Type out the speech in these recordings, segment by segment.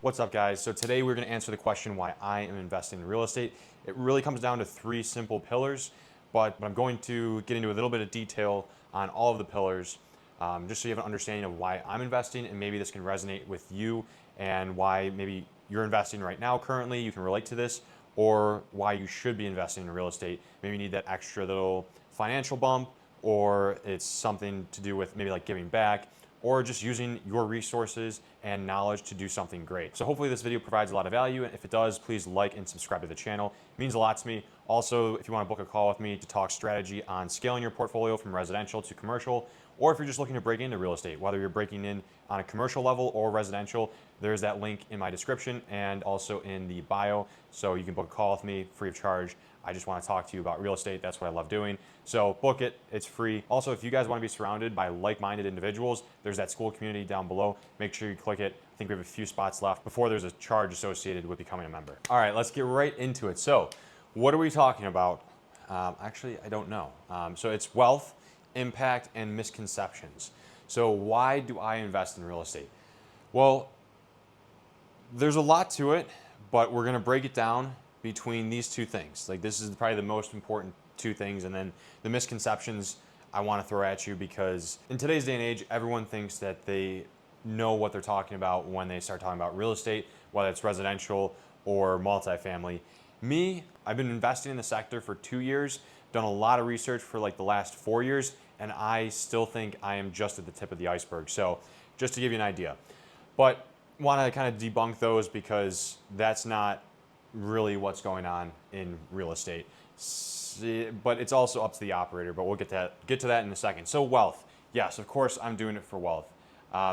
What's up, guys? So today we're going to answer the question why I am investing in real estate. It really comes down to three simple pillars, but I'm going to get into a little bit of detail on all of the pillars, just so you have an understanding of why I'm investing, and maybe this can resonate with you and why maybe you're investing right now currently, you can relate to this, or why you should be investing in real estate. Maybe you need that extra little financial bump, or it's something to do with maybe like giving back, or just using your resources and knowledge to do something great. So hopefully this video provides a lot of value, and if it does, please like and subscribe to the channel. It means a lot to me. Also, if you want to book a call with me to talk strategy on scaling your portfolio from residential to commercial, or if you're just looking to break into real estate, whether you're breaking in on a commercial level or residential, there's that link in my description and also in the bio. So you can book a call with me free of charge. I just want to talk to you about real estate. That's what I love doing. So book it, it's free. Also, if you guys want to be surrounded by like-minded individuals, there's that school community down below. Make sure you click it. I think we have a few spots left before there's a charge associated with becoming a member. All right, let's get right into it. So what are we talking about? Actually, I don't know. So it's wealth, impact, and misconceptions. So why do I invest in real estate? Well, there's a lot to it, but we're going to break it down between these two things. Like, this is probably the most important two things, and then the misconceptions I want to throw at you, because in today's day and age, everyone thinks that they know what they're talking about when they start talking about real estate, whether it's residential or multifamily. Me, I've been investing in the sector for 2 years, done a lot of research for like the last 4 years, and I still think I am just at the tip of the iceberg. So just to give you an idea, but want to kind of debunk those, because that's not really what's going on in real estate. But it's also up to the operator, but we'll get to that in a second. So wealth, yes, of course I'm doing it for wealth.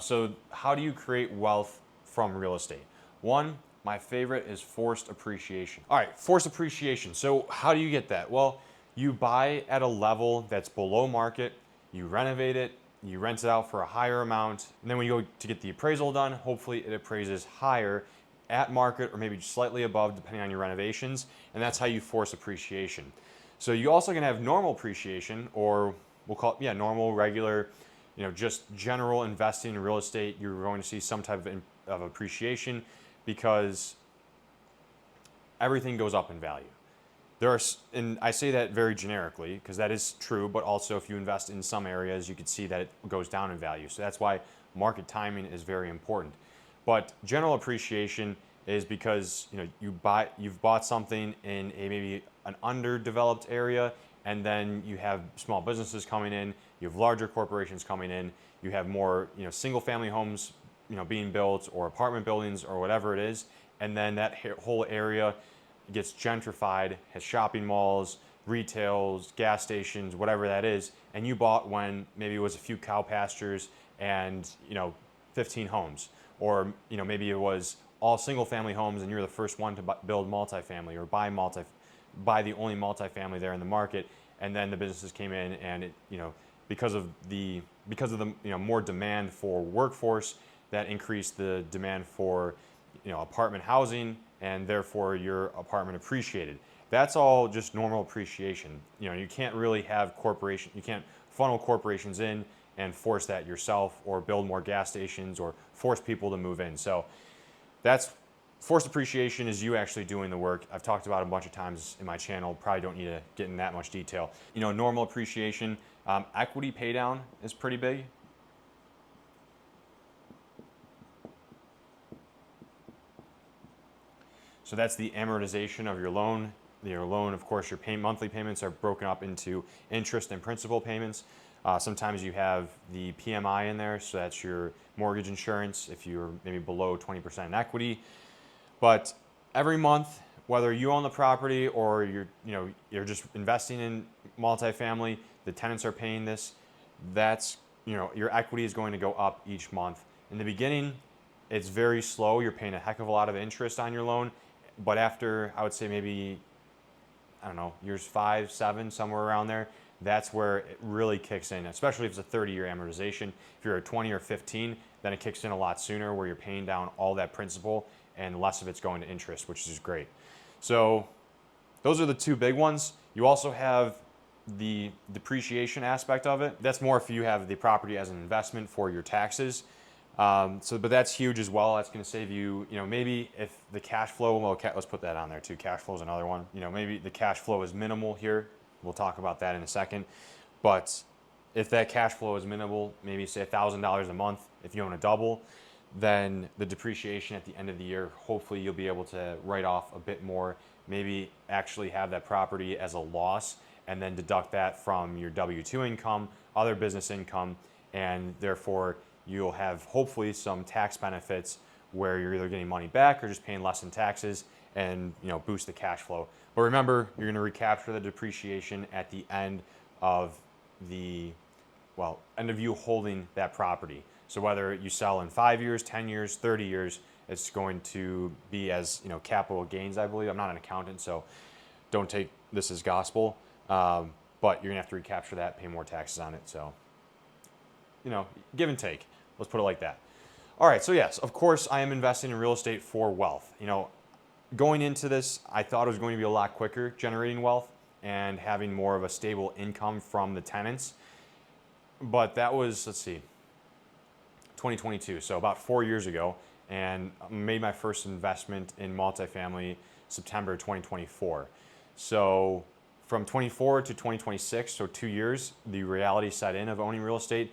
So how do you create wealth from real estate? One, my favorite is forced appreciation. All right, forced appreciation. So how do you get that? Well, you buy at a level that's below market, you renovate it, you rent it out for a higher amount, and then when you go to get the appraisal done, hopefully it appraises higher at market, or maybe slightly above depending on your renovations, and that's how you force appreciation. So you also can have normal appreciation, or we'll call it, normal, regular, just general investing in real estate. You're going to see some type of appreciation, because everything goes up in value. And I say that very generically because that is true, but also if you invest in some areas, you could see that it goes down in value. So that's why market timing is very important. But general appreciation is because you've bought something in maybe an underdeveloped area, and then you have small businesses coming in, you have larger corporations coming in, you have more single family homes being built, or apartment buildings, or whatever it is, and then that whole area gets gentrified, has shopping malls, retails, gas stations, whatever that is, and you bought when maybe it was a few cow pastures and 15 homes, or maybe it was all single family homes and you're the first one to build multifamily, or buy the only multifamily there in the market, and then the businesses came in, and it because of the more demand for workforce, that increased the demand for apartment housing, and therefore your apartment appreciated. That's all just normal appreciation. You can't really have you can't funnel corporations in and force that yourself, or build more gas stations, or force people to move in. So that's forced appreciation, is you actually doing the work. I've talked about it a bunch of times in my channel, probably don't need to get in that much detail. Normal appreciation, equity pay down is pretty big. So that's the amortization of your loan. Your loan, of course, your monthly payments are broken up into interest and principal payments. Sometimes you have the PMI in there, so that's your mortgage insurance if you're maybe below 20% in equity. But every month, whether you own the property or you're just investing in multifamily, the tenants are paying this. That's your equity is going to go up each month. In the beginning, it's very slow. You're paying a heck of a lot of interest on your loan. But after, I would say maybe, I don't know, years 5, 7, somewhere around there, that's where it really kicks in, especially if it's a 30-year amortization. If you're a 20 or 15, then it kicks in a lot sooner, where you're paying down all that principal and less of it's going to interest, which is great. So those are the two big ones. You also have the depreciation aspect of it. That's more if you have the property as an investment for your taxes. But that's huge as well. That's going to save you, maybe if the cash flow, well, let's put that on there too. Cash flow is another one. Maybe the cash flow is minimal here. We'll talk about that in a second. But if that cash flow is minimal, maybe say $1,000 a month, if you own a double, then the depreciation at the end of the year, hopefully you'll be able to write off a bit more, maybe actually have that property as a loss and then deduct that from your W-2 income, other business income, and therefore you'll have hopefully some tax benefits where you're either getting money back or just paying less in taxes and boost the cash flow. But remember, you're going to recapture the depreciation at the end of end of you holding that property. So whether you sell in 5 years, 10 years, 30 years, it's going to be as capital gains, I believe. I'm not an accountant, so don't take this as gospel. But you're gonna have to recapture that, pay more taxes on it. So, give and take. Let's put it like that. All right, so yes, of course, I am investing in real estate for wealth. Going into this, I thought it was going to be a lot quicker generating wealth and having more of a stable income from the tenants. But that was, 2022, so about 4 years ago, and made my first investment in multifamily September 2024. So from 24 to 2026, so 2 years, the reality set in of owning real estate.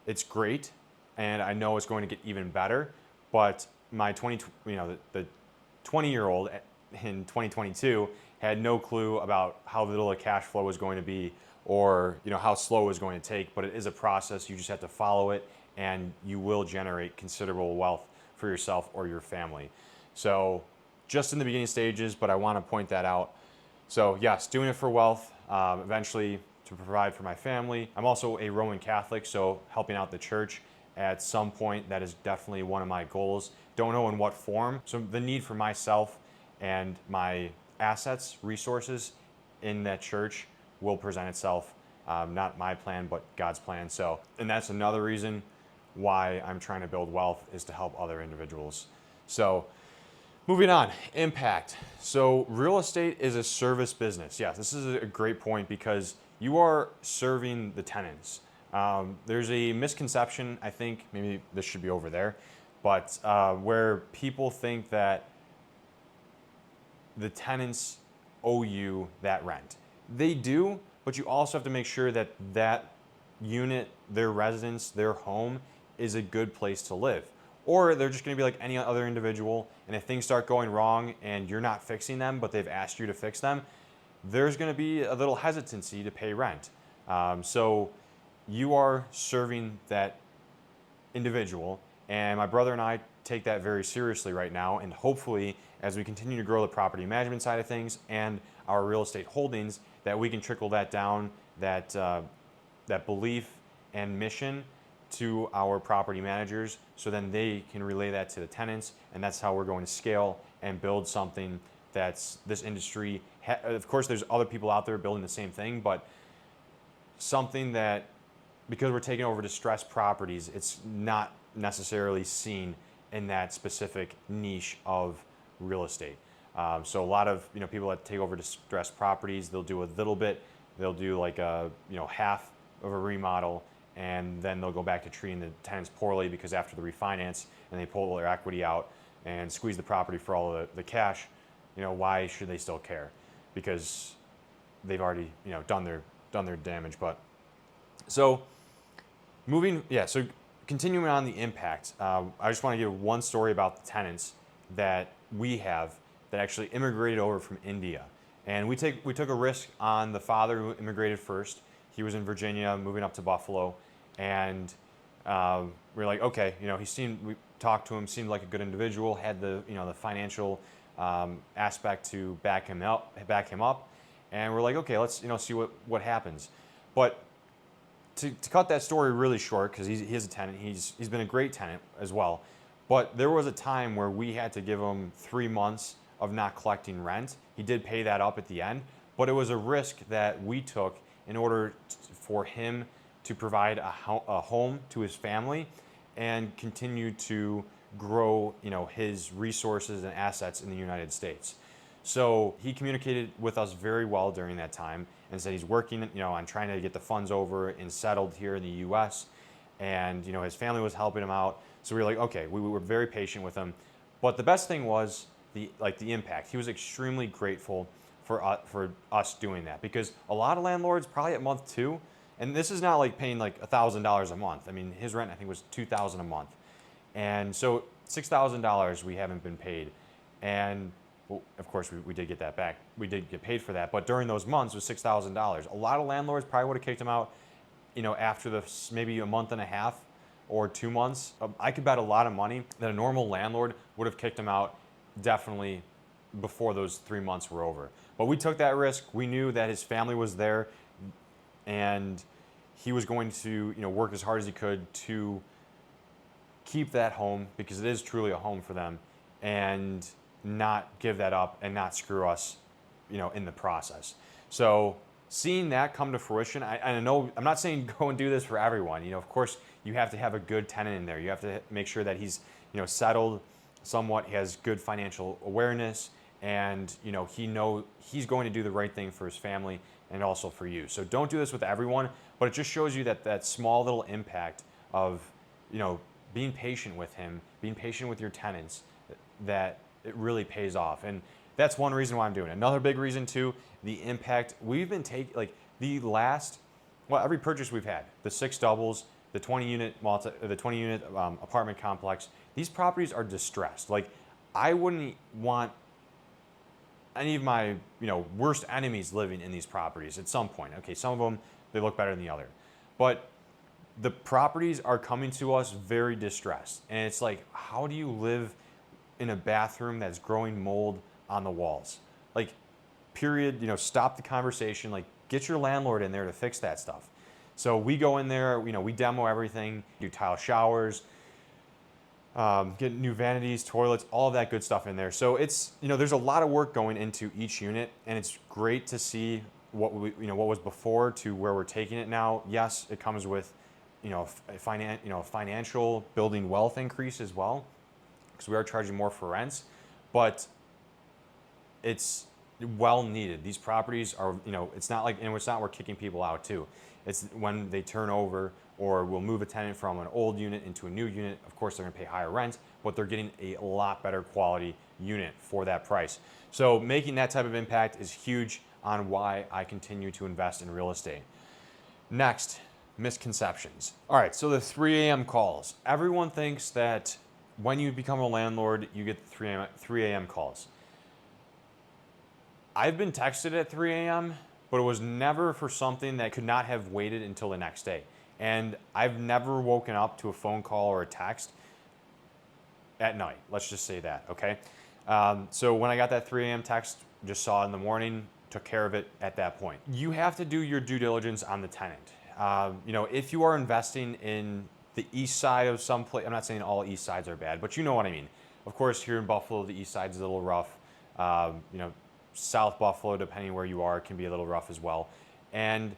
It's great, and I know it's going to get even better. But my the 20-year-old in 2022 had no clue about how little a cash flow was going to be, or how slow it was going to take. But it is a process. You just have to follow it, and you will generate considerable wealth for yourself or your family. So just in the beginning stages, but I want to point that out. So yes, doing it for wealth, eventually to provide for my family. I'm also a Roman Catholic, so helping out the church at some point, that is definitely one of my goals. Don't know in what form. So the need for myself and my assets, resources in that church will present itself. Not my plan, but God's plan. So, and that's another reason why I'm trying to build wealth, is to help other individuals. So moving on, impact. So real estate is a service business. Yes, this is a great point because you are serving the tenants. There's a misconception, I think, maybe this should be over there, but where people think that the tenants owe you that rent. They do, but you also have to make sure that that unit, their residence, their home is a good place to live. Or they're just going to be like any other individual, and if things start going wrong and you're not fixing them, but they've asked you to fix them, there's going to be a little hesitancy to pay rent. So you are serving that individual, and my brother and I take that very seriously right now, and hopefully as we continue to grow the property management side of things and our real estate holdings, that we can trickle that down, that belief and mission to our property managers, so then they can relay that to the tenants, and that's how we're going to scale and build something that's this industry. Of course, there's other people out there building the same thing, but something that, because we're taking over distressed properties, it's not necessarily seen in that specific niche of real estate. So a lot of people that take over distressed properties, they'll do a little bit, they'll do like a half of a remodel, and then they'll go back to treating the tenants poorly because after the refinance and they pull their equity out and squeeze the property for all of the cash, why should they still care? Because they've already done their damage. But so so continuing on the impact, I just want to give one story about the tenants that we have that actually immigrated over from India. And we took a risk on the father who immigrated first. He was in Virginia, moving up to Buffalo, and we were like, okay, we talked to him, seemed like a good individual, had the the financial aspect to back him up, and we're like, okay, let's see what happens. But to cut that story really short, because he's a tenant, he's been a great tenant as well. But there was a time where we had to give him 3 months of not collecting rent. He did pay that up at the end, but it was a risk that we took in order for him to provide a home to his family and continue to grow, his resources and assets in the United States. So he communicated with us very well during that time and said he's working, on trying to get the funds over and settled here in the U.S. and his family was helping him out. So we were like, okay, we were very patient with him. But the best thing was the impact. He was extremely grateful for us doing that, because a lot of landlords probably at month 2, and this is not like paying like $1,000 a month. I mean, his rent I think was $2,000 a month, and so $6,000 we haven't been paid, and well, of course we did get that back. We did get paid for that, but during those months it was $6,000. A lot of landlords probably would have kicked him out, after maybe a month and a half or 2 months. I could bet a lot of money that a normal landlord would have kicked him out definitely before those 3 months were over. But we took that risk. We knew that his family was there, and he was going to, work as hard as he could to keep that home, because it is truly a home for them, and not give that up and not screw us, in the process. So seeing that come to fruition, I know I'm not saying go and do this for everyone. Of course, you have to have a good tenant in there. You have to make sure that he's, settled somewhat, he has good financial awareness, and he's going to do the right thing for his family and also for you. So don't do this with everyone, but it just shows you that small little impact of, being patient with him, being patient with your tenants, that it really pays off. And that's one reason why I'm doing it. Another big reason too, the impact we've been taking, like every purchase we've had, the 6 doubles, the 20 unit apartment complex, these properties are distressed. Like, I wouldn't want any of my worst enemies living in these properties at some point. Okay, some of them, they look better than the other, but the properties are coming to us very distressed, and it's like, how do you live in a bathroom that's growing mold on the walls? Like, period. Stop the conversation. Like, get your landlord in there to fix that stuff. So we go in there, we demo everything, do tile showers, get new vanities, toilets, all of that good stuff in there. So it's, there's a lot of work going into each unit, and it's great to see what what was before to where we're taking it now. Yes, it comes with, financial building wealth increase as well, because we are charging more for rents, but it's well needed. These properties are, it's not like, and it's not we're kicking people out too. It's when they turn over, or we'll move a tenant from an old unit into a new unit. Of course, they're gonna pay higher rent, but they're getting a lot better quality unit for that price. So making that type of impact is huge on why I continue to invest in real estate. Next, misconceptions. All right, so the 3 a.m. calls. Everyone thinks that when you become a landlord, you get the 3 a.m. calls. I've been texted at 3 a.m., but it was never for something that could not have waited until the next day. And I've never woken up to a phone call or a text at night. Let's just say that, okay? So when I got that 3 a.m. text, just saw it in the morning, took care of it at that point. You have to do your due diligence on the tenant. If you are investing in the east side of some place, I'm not saying all east sides are bad, but you know what I mean. Of course, here in Buffalo, the east side is a little rough. South Buffalo, depending where you are, can be a little rough as well. And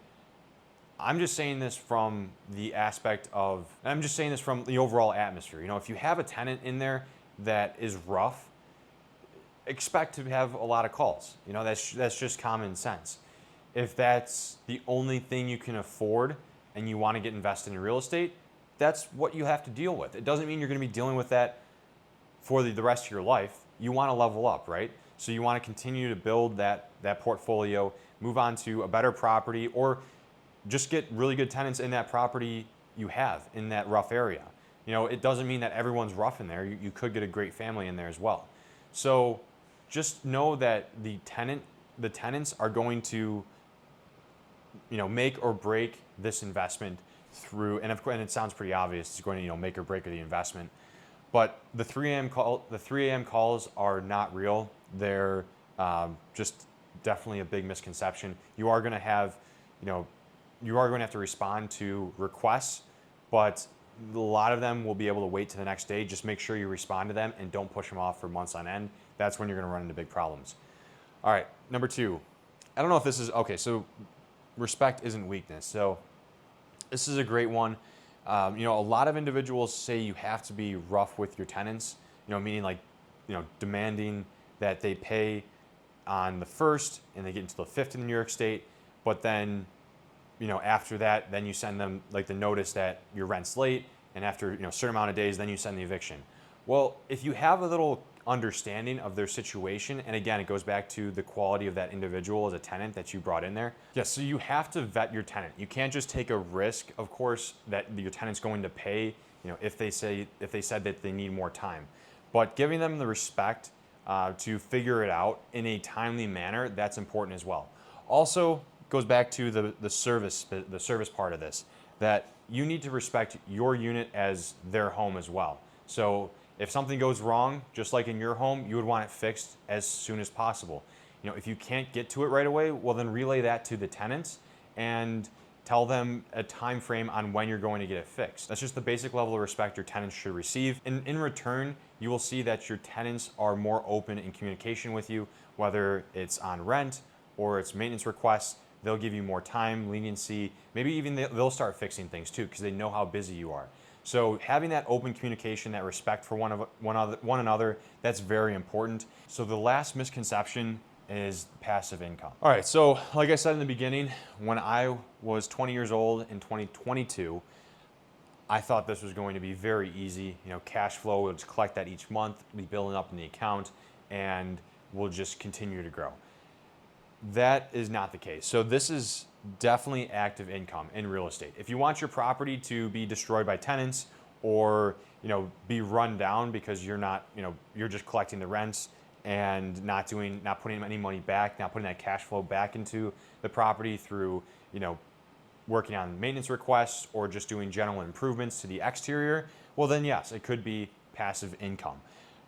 I'm just saying this from the overall atmosphere. If you have a tenant in there that is rough, expect to have a lot of calls. That's just common sense. If that's the only thing you can afford and you want to get invested in real estate, that's what you have to deal with. It doesn't mean you're going to be dealing with that for the rest of your life. You want to level up, right? So you want to continue to build that portfolio, move on to a better property, or just get really good tenants in that property you have in that rough area. It doesn't mean that everyone's rough in there. You could get a great family in there as well. So just know that the tenants are going to, make or break this investment through, and it sounds pretty obvious, it's going to, make or break the investment. But the 3 a.m. calls are not real. They're just definitely a big misconception. You are going to have, to respond to requests, but a lot of them will be able to wait to the next day. Just make sure you respond to them and don't push them off for months on end. That's when you're going to run into big problems. All right, number 2. I don't know if this is okay. So respect isn't weakness. So this is a great one. A lot of individuals say you have to be rough with your tenants, meaning like, demanding that they pay on the 1st and they get into the 5th in New York State, but then after that, then you send them like the notice that your rent's late, and after a certain amount of days, then you send the eviction. Well, if you have a little understanding of their situation, and again, it goes back to the quality of that individual as a tenant that you brought in there. Yes, so you have to vet your tenant. You can't just take a risk, of course, that your tenant's going to pay, if they said that they need more time. But giving them the respect to figure it out in a timely manner, that's important as well. Also, goes back to the service part of this, that you need to respect your unit as their home as well. So if something goes wrong, just like in your home, you would want it fixed as soon as possible. If you can't get to it right away, well then relay that to the tenants and tell them a time frame on when you're going to get it fixed. That's just the basic level of respect your tenants should receive. In return, you will see that your tenants are more open in communication with you, whether it's on rent or it's maintenance requests. They'll give you more time, leniency, maybe even they'll start fixing things too because they know how busy you are. So having that open communication, that respect for one another, that's very important. So the last misconception is passive income. All right, so like I said in the beginning, when I was 20 years old in 2022, I thought this was going to be very easy. Cash flow, we'll just collect that each month, be building up in the account, and we'll just continue to grow. That is not the case. So this is definitely active income in real estate. If you want your property to be destroyed by tenants or be run down because you're not, you're just collecting the rents and not putting any money back, not putting that cash flow back into the property through, working on maintenance requests or just doing general improvements to the exterior, well then yes, it could be passive income.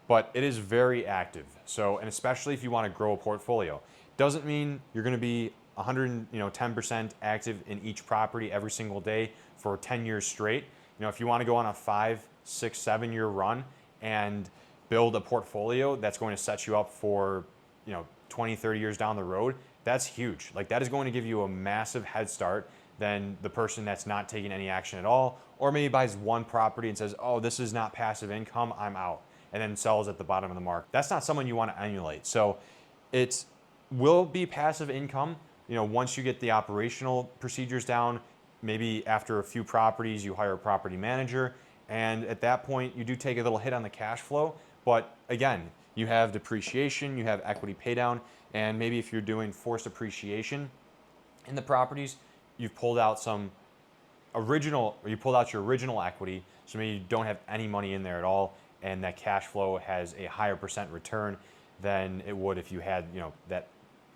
But it is very active. So, and especially if you want to grow a portfolio. Doesn't mean you're going to be 110% active in each property every single day for 10 years straight. If you want to go on a 5, 6, 7 year run and build a portfolio that's going to set you up for 20, 30 years down the road, that's huge. Like that is going to give you a massive head start than the person that's not taking any action at all, or maybe buys one property and says, oh, this is not passive income, I'm out, and then sells at the bottom of the market. That's not someone you want to emulate. So it will be passive income, once you get the operational procedures down. Maybe after a few properties, you hire a property manager, and at that point, you do take a little hit on the cash flow. But again, you have depreciation, you have equity pay down, and maybe if you're doing forced appreciation in the properties, you've pulled out your original equity, so maybe you don't have any money in there at all, and that cash flow has a higher percent return than it would if you had, that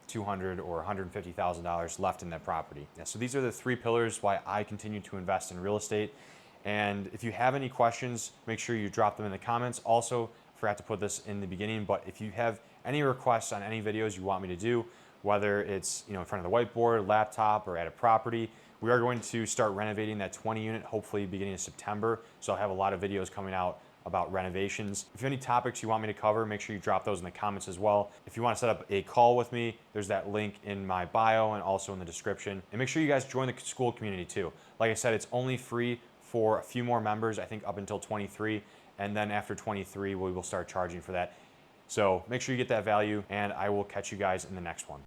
$200,000 or $150,000 left in that property. Yeah, so these are the 3 pillars why I continue to invest in real estate. And if you have any questions, make sure you drop them in the comments. Also, forgot to put this in the beginning, but if you have any requests on any videos you want me to do, whether it's in front of the whiteboard, laptop, or at a property, we are going to start renovating that 20 unit, hopefully beginning of September. So I'll have a lot of videos coming out about renovations. If you have any topics you want me to cover, make sure you drop those in the comments as well. If you want to set up a call with me, there's that link in my bio and also in the description. And make sure you guys join the school community too. Like I said, it's only free for a few more members, I think up until 23. And then after 23, we will start charging for that. So make sure you get that value, and I will catch you guys in the next one.